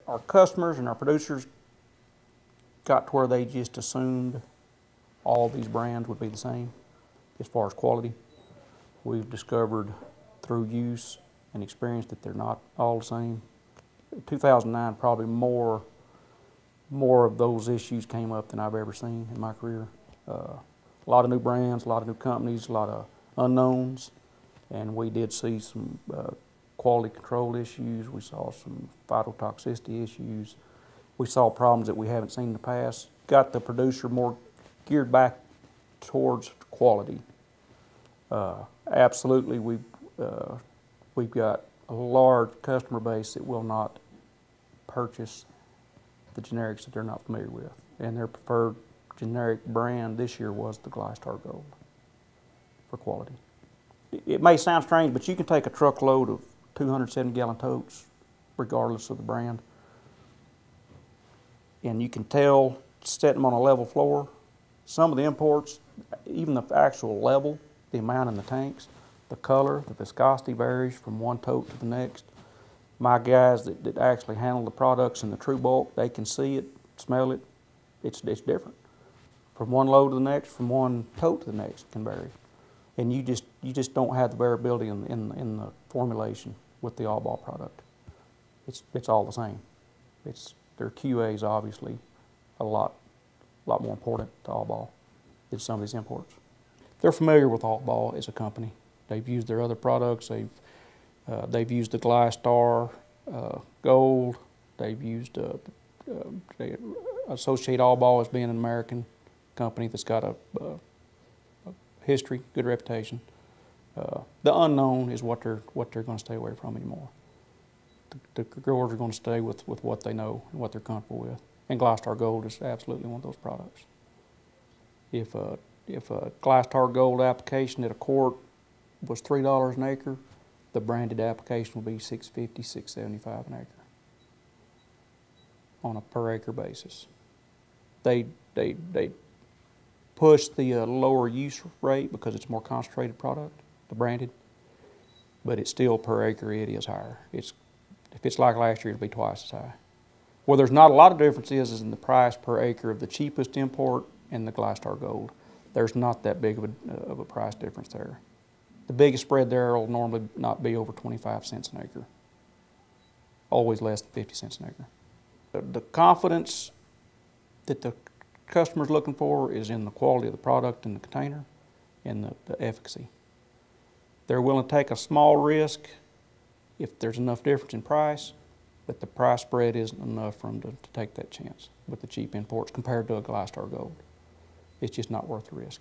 Our customers and our producers got to where they just assumed all these brands would be the same as far as quality. We've discovered through use and experience that they're not all the same. 2009, probably more of those issues came up than I've ever seen in my career. A lot of new brands, a lot of new companies, a lot of unknowns, and we did see some quality control issues. We saw some phytotoxicity issues. We saw problems that we haven't seen in the past. Got the producer more geared back towards quality. Absolutely, we've got a large customer base that will not purchase the generics that they're not familiar with. And their preferred generic brand this year was the GlyStar Gold for quality. It may sound strange, but you can take a truckload of 270-gallon totes, regardless of the brand, and you can tell, set them on a level floor. Some of the imports, even the actual level, the amount in the tanks, the color, the viscosity varies from one tote to the next. My guys that actually handle the products in the true bulk, they can see it, smell it. It's different. From one load to the next, from one tote to the next can vary. And you just don't have the variability in the formulation with the all-ball product. It's all the same. Their QA is obviously a lot more important to all-ball than some of these imports. They're familiar with all-ball as a company. They've used their other products. They've used the GlyStar Gold. They've used they associate all-ball as being an American company that's got a history, good reputation. The unknown is what they're going to stay away from anymore. The growers are going to stay with what they know and what they're comfortable with. And GlyStar Gold is absolutely one of those products. If a GlyStar Gold application at a quart was $3 an acre, the branded application will be $6.50, $6.75 an acre on a per acre basis. They push the lower use rate because it's a more concentrated product, the branded, but it's still per acre it is higher. If it's like last year, it'll be twice as high. Where there's not a lot of differences is in the price per acre of the cheapest import and the GlyStar Gold. There's not that big of a price difference there. The biggest spread there will normally not be over 25 cents an acre. Always less than 50 cents an acre. The confidence that the customer's looking for is in the quality of the product in the container and the efficacy. They're willing to take a small risk if there's enough difference in price, but the price spread isn't enough for them to take that chance with the cheap imports compared to a GlyStar Gold. It's just not worth the risk.